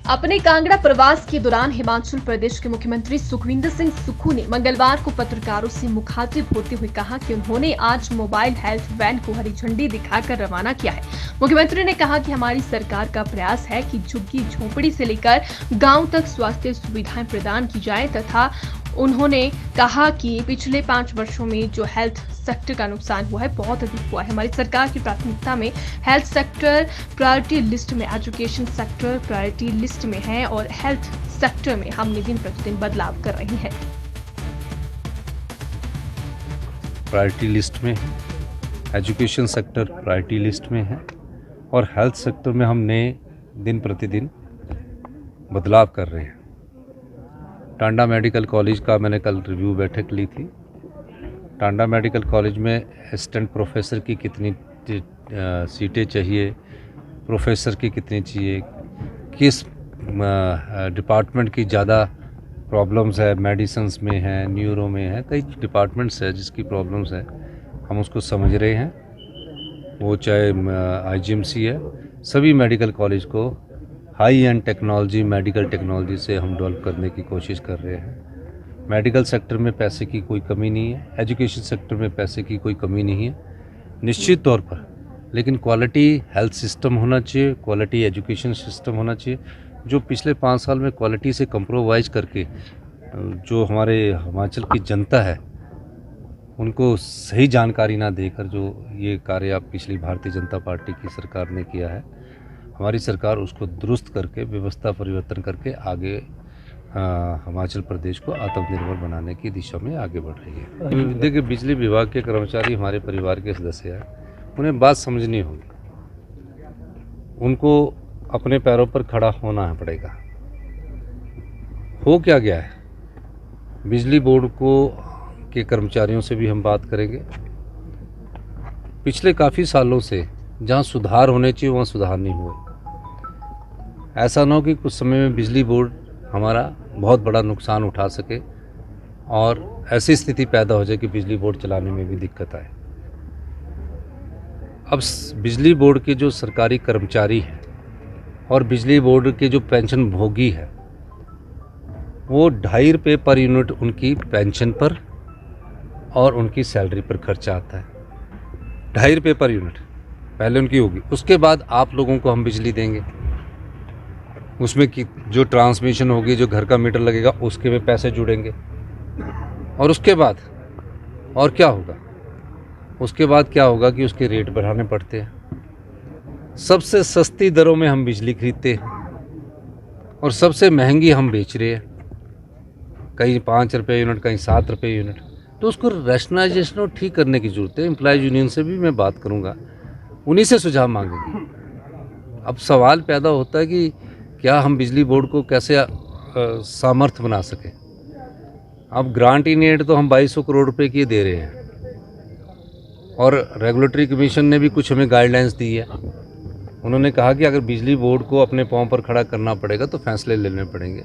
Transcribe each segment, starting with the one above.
अपने कांगड़ा प्रवास के दौरान हिमाचल प्रदेश के मुख्यमंत्री सुखविंदर सिंह सुक्खू ने मंगलवार को पत्रकारों से मुखातिब होते हुए कहा कि उन्होंने आज मोबाइल हेल्थ वैन को हरी झंडी दिखाकर रवाना किया है। मुख्यमंत्री ने कहा कि हमारी सरकार का प्रयास है कि झुग्गी झोपड़ी से लेकर गांव तक स्वास्थ्य सुविधाएं प्रदान की जाए तथा उन्होंने कहा कि पिछले 5 वर्षों में जो हेल्थ सेक्टर का नुकसान हुआ है बहुत अधिक हुआ है। हमारी सरकार की प्राथमिकता में हेल्थ सेक्टर प्रायोरिटी लिस्ट में, एजुकेशन सेक्टर प्रायोरिटी लिस्ट में है और हेल्थ सेक्टर में हम दिन प्रतिदिन बदलाव कर रहे हैं। प्रायोरिटी लिस्ट में है, एजुकेशन सेक्टर प्रायोरिटी लिस्ट में है और हेल्थ सेक्टर में हमने दिन प्रतिदिन बदलाव कर रहे हैं। टांडा मेडिकल कॉलेज का मैंने कल रिव्यू बैठक ली थी। टांडा मेडिकल कॉलेज में असिस्टेंट प्रोफेसर की कितनी सीटें चाहिए, प्रोफेसर की कितनी चाहिए, किस डिपार्टमेंट की ज़्यादा प्रॉब्लम्स है, मेडिसिन्स में है, न्यूरो में है, कई डिपार्टमेंट्स है जिसकी प्रॉब्लम्स है, हम उसको समझ रहे हैं। वो चाहे आईजीएमसी है, सभी मेडिकल कॉलेज को high and technology, medical technology से हम डेवलप करने की कोशिश कर रहे हैं। मेडिकल सेक्टर में पैसे की कोई कमी नहीं है, एजुकेशन सेक्टर में पैसे की कोई कमी नहीं है निश्चित तौर पर, लेकिन क्वालिटी हेल्थ सिस्टम होना चाहिए, क्वालिटी एजुकेशन सिस्टम होना चाहिए। जो पिछले 5 साल में क्वालिटी से कंप्रोमाइज़ करके जो हमारे हिमाचल की जनता है उनको सही जानकारी ना देकर जो ये कार्य अब पिछली भारतीय जनता पार्टी की सरकार ने किया है, हमारी सरकार उसको दुरुस्त करके व्यवस्था परिवर्तन करके आगे हिमाचल प्रदेश को आत्मनिर्भर बनाने की दिशा में आगे बढ़ रही है। देखिए, बिजली विभाग के कर्मचारी हमारे परिवार के सदस्य हैं, उन्हें बात समझनी होगी, उनको अपने पैरों पर खड़ा होना पड़ेगा। हो क्या गया है, बिजली बोर्ड को के कर्मचारियों से भी हम बात करेंगे। पिछले काफ़ी सालों से जहाँ सुधार होने चाहिए वहाँ सुधार नहीं हुए। ऐसा ना हो कि कुछ समय में बिजली बोर्ड हमारा बहुत बड़ा नुकसान उठा सके और ऐसी स्थिति पैदा हो जाए कि बिजली बोर्ड चलाने में भी दिक्कत आए। अब बिजली बोर्ड के जो सरकारी कर्मचारी हैं और बिजली बोर्ड के जो पेंशन भोगी है, वो 2.5 रुपये पर यूनिट उनकी पेंशन पर और उनकी सैलरी पर खर्चा आता है। 2.5 रुपये पर यूनिट पहले उनकी होगी, उसके बाद आप लोगों को हम बिजली देंगे, उसमें की जो ट्रांसमिशन होगी, जो घर का मीटर लगेगा उसके में पैसे जुड़ेंगे और उसके बाद और क्या होगा, उसके बाद क्या होगा कि उसके रेट बढ़ाने पड़ते हैं। सबसे सस्ती दरों में हम बिजली खरीदते हैं और सबसे महंगी हम बेच रहे हैं, कहीं 5 रुपये यूनिट, कहीं 7 रुपये यूनिट। तो उसको रैशनलाइजेशन और ठीक करने की ज़रूरत है। एम्प्लॉयज़ यूनियन से भी मैं बात करूँगा, उन्हीं से सुझाव मांगेंगे। अब सवाल पैदा होता है कि क्या हम बिजली बोर्ड को कैसे सामर्थ्य बना सकें। अब ग्रांट इन एड तो हम 2200 करोड़ रुपए की दे रहे हैं और रेगुलेटरी कमीशन ने भी कुछ हमें गाइडलाइंस दी है। उन्होंने कहा कि अगर बिजली बोर्ड को अपने पांव पर खड़ा करना पड़ेगा तो फैसले लेने पड़ेंगे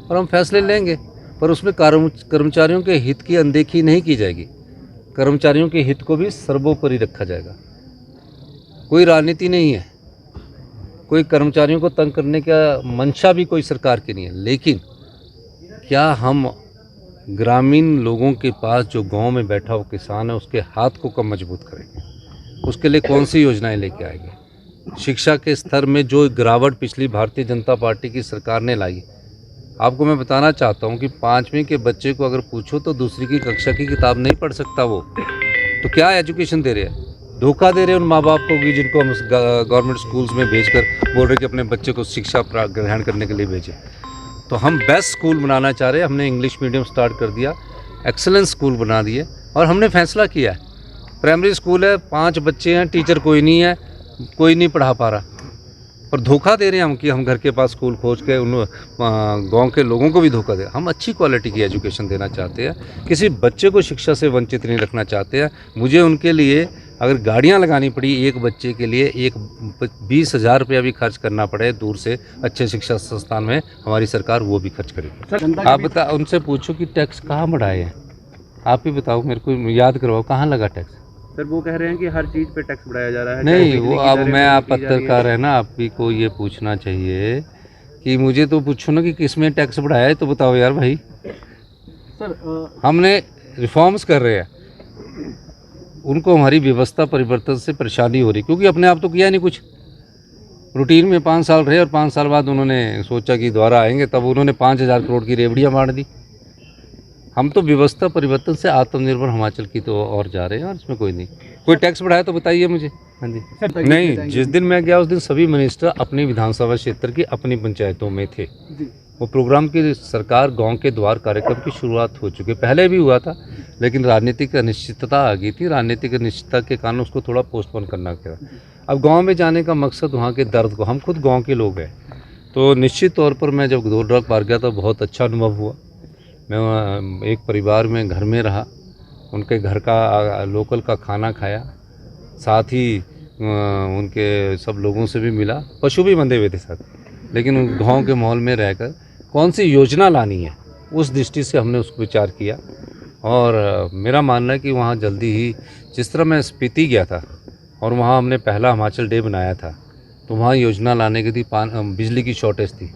और हम फैसले लेंगे, पर उसमें कर्मचारियों के हित की अनदेखी नहीं की जाएगी। कर्मचारियों के हित को भी सर्वोपरि रखा जाएगा। कोई राजनीति नहीं है, कोई कर्मचारियों को तंग करने का मंशा भी कोई सरकार की नहीं है, लेकिन क्या हम ग्रामीण लोगों के पास जो गांव में बैठा हुआ किसान है उसके हाथ को कब मजबूत करेंगे, उसके लिए कौन सी योजनाएं लेके आएंगे। शिक्षा के स्तर में जो गिरावट पिछली भारतीय जनता पार्टी की सरकार ने लाई, आपको मैं बताना चाहता हूं कि 5वीं के बच्चे को अगर पूछो तो दूसरी की कक्षा की किताब नहीं पढ़ सकता वो, तो क्या एजुकेशन दे रहे हैं, धोखा दे रहे हैं उन माँ बाप को कि जिनको हम गवर्नमेंट स्कूल्स में भेजकर बोल रहे कि अपने बच्चे को शिक्षा ग्रहण करने के लिए भेजें। तो हम बेस्ट स्कूल बनाना चाह रहे हैं। हमने इंग्लिश मीडियम स्टार्ट कर दिया, एक्सेलेंस स्कूल बना दिए और हमने फैसला किया है, प्राइमरी स्कूल है, 5 बच्चे हैं, टीचर कोई नहीं है, कोई नहीं पढ़ा पा रहा, और धोखा दे रहे हैं हम कि हम घर के पास स्कूल खोज के उन गांव के लोगों को भी धोखा दे। हम अच्छी क्वालिटी की एजुकेशन देना चाहते हैं, किसी बच्चे को शिक्षा से वंचित नहीं रखना चाहते हैं। मुझे उनके लिए अगर गाड़ियां लगानी पड़ी एक बच्चे के लिए, 20,000 रुपया भी खर्च करना पड़े दूर से अच्छे शिक्षा संस्थान में, हमारी सरकार वो भी खर्च करेगी। आप बता, उनसे पूछो कि टैक्स कहाँ बढ़ाए हैं, आप ही बताओ, मेरे को याद करवाओ कहाँ लगा टैक्स। सर वो कह रहे हैं कि हर चीज़ पे टैक्स बढ़ाया जा रहा है। नहीं, वो अब मैं, आप पत्रकार है ना, आप भी को ये पूछना चाहिए कि मुझे तो पूछो ना कि किसमें टैक्स बढ़ाया है, तो बताओ यार भाई। सर हमने रिफॉर्म्स कर रहे हैं, उनको हमारी व्यवस्था परिवर्तन से परेशानी हो रही, क्योंकि अपने आप तो किया नहीं कुछ। रूटीन में 5 साल रहे और 5 साल बाद उन्होंने सोचा कि दोबारा आएंगे, तब उन्होंने 5,000 करोड़ की रेवड़ियाँ मार दी। हम तो व्यवस्था परिवर्तन से आत्मनिर्भर हिमाचल की तो और जा रहे हैं, और इसमें कोई नहीं। कोई टैक्स बढ़ाया तो बताइए मुझे। हाँ जी। नहीं, जिस दिन मैं गया उस दिन सभी मिनिस्टर अपनी विधानसभा क्षेत्र की अपनी पंचायतों में थे। वो प्रोग्राम की सरकार गांव के द्वार कार्यक्रम की शुरुआत हो चुकी है, पहले भी हुआ था, लेकिन राजनीतिक अनिश्चितता आ गई थी। राजनीतिक अनिश्चितता के कारण उसको थोड़ा पोस्टपोन करना पड़ा। अब गांव में जाने का मकसद वहाँ के दर्द को, हम खुद गांव के लोग हैं, तो निश्चित तौर पर मैं जब घोड़दौड़ पार्क गया तो बहुत अच्छा अनुभव हुआ। मैं एक परिवार में घर में रहा, उनके घर का लोकल का खाना खाया, साथ ही उनके सब लोगों से भी मिला। पशु भी बंधे हुए थे साथ, लेकिन गांव के माहौल में रहकर कौन सी योजना लानी है उस दृष्टि से हमने उसको विचार किया। और मेरा मानना है कि वहाँ जल्दी ही, जिस तरह मैं स्पीति गया था और वहाँ हमने पहला हिमाचल डे बनाया था, तो वहाँ योजना लाने की थी, बिजली की शॉर्टेज थी,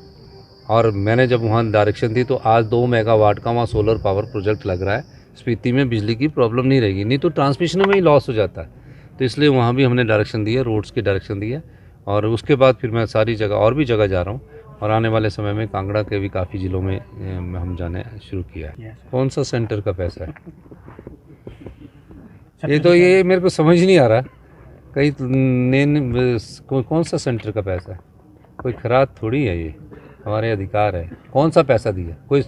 और मैंने जब वहाँ डायरेक्शन दी तो आज 2 मेगावाट का वहाँ सोलर पावर प्रोजेक्ट लग रहा है। स्पीति में बिजली की प्रॉब्लम नहीं रहेगी, नहीं तो ट्रांसमिशन में ही लॉस हो जाता है। तो इसलिए वहाँ भी हमने डायरेक्शन दी है, रोड्स की डायरेक्शन दी है। और उसके बाद फिर मैं सारी जगह और भी जगह जा रहा हूँ, और आने वाले समय में कांगड़ा के भी काफ़ी ज़िलों में हम जाने शुरू किया है। कौन सा सेंटर का पैसा है ये तो ये मेरे को समझ नहीं आ रहा। कहीं कौन सा सेंटर का पैसा है? कोई खराब थोड़ी है, ये हमारे अधिकार है। कौन सा पैसा दिया? कोई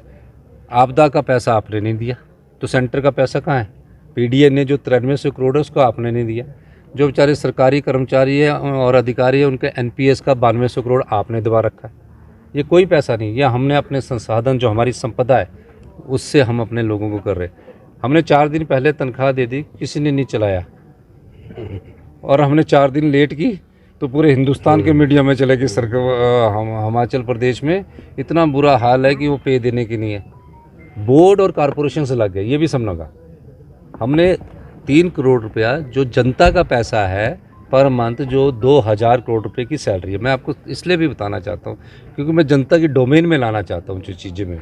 आपदा का पैसा आपने नहीं दिया, तो सेंटर का पैसा कहाँ है? पीडीए ने जो 9300 करोड़ है उसको आपने नहीं दिया। जो बेचारे सरकारी कर्मचारी है और अधिकारी है उनके एनपीएस का 9200 करोड़ आपने दबा रखा है। ये कोई पैसा नहीं, यह हमने अपने संसाधन जो हमारी संपदा है उससे हम अपने लोगों को कर रहे। हमने 4 दिन पहले तनख्वाह दे दी, किसी ने नहीं चलाया, और हमने 4 दिन लेट की तो पूरे हिंदुस्तान के मीडिया में चले कि हिमाचल प्रदेश में इतना बुरा हाल है कि वो पे देने की नहीं है। बोर्ड और कॉरपोरेशन से लग गए, ये भी समझना। हमने 3 करोड़ रुपया जो जनता का पैसा है पर मंथ, जो 2000 करोड़ रुपए की सैलरी है, मैं आपको इसलिए भी बताना चाहता हूँ क्योंकि मैं जनता की डोमेन में लाना चाहता हूँ जो चीज़ें में,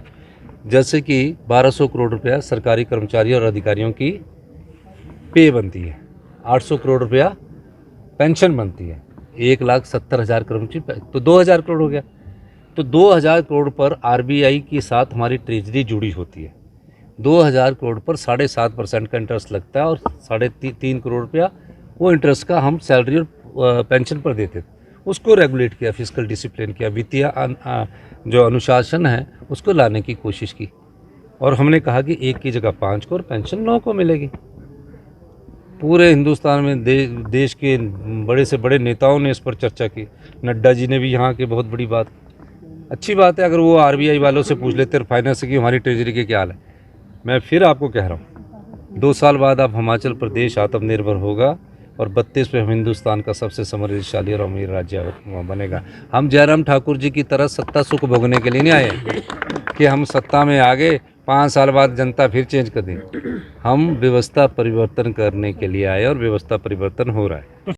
जैसे कि 1200 करोड़ रुपया सरकारी कर्मचारी और अधिकारियों की पे बनती है, 800 करोड़ रुपया पेंशन बनती है, 1,70,000 कर्मचारी, तो 2000 करोड़ हो गया। तो 2000 करोड़ पर आरबीआई के साथ हमारी ट्रेजरी जुड़ी होती है। 2000 करोड़ पर 7.5% का इंटरेस्ट लगता है, और 3.5 करोड़ रुपया वो इंटरेस्ट का हम सैलरी और पेंशन पर देते थे। उसको रेगुलेट किया, फिस्कल डिसिप्लिन किया, वित्तीय जो अनुशासन है उसको लाने की कोशिश की, और हमने कहा कि 1 की जगह 5 को और पेंशन 9 को मिलेगी। पूरे हिंदुस्तान में देश के बड़े से बड़े नेताओं ने इस पर चर्चा की। नड्डा जी ने भी यहाँ की बहुत बड़ी बात, अच्छी बात है। अगर वो आरबीआई वालों से पूछ लेते फाइनेंस की हमारी ट्रेजरी के क्या हाल है। मैं फिर आपको कह रहा हूँ, 2 साल बाद अब हिमाचल प्रदेश आत्मनिर्भर होगा और 32वें हिंदुस्तान का सबसे समृद्धशाली और अमीर राज्य बनेगा। हम जयराम ठाकुर जी की तरह सत्ता सुख भोगने के लिए नहीं आए कि हम सत्ता में आ गए, 5 साल बाद जनता फिर चेंज कर दें। हम व्यवस्था परिवर्तन करने के लिए आए और व्यवस्था परिवर्तन हो रहा है।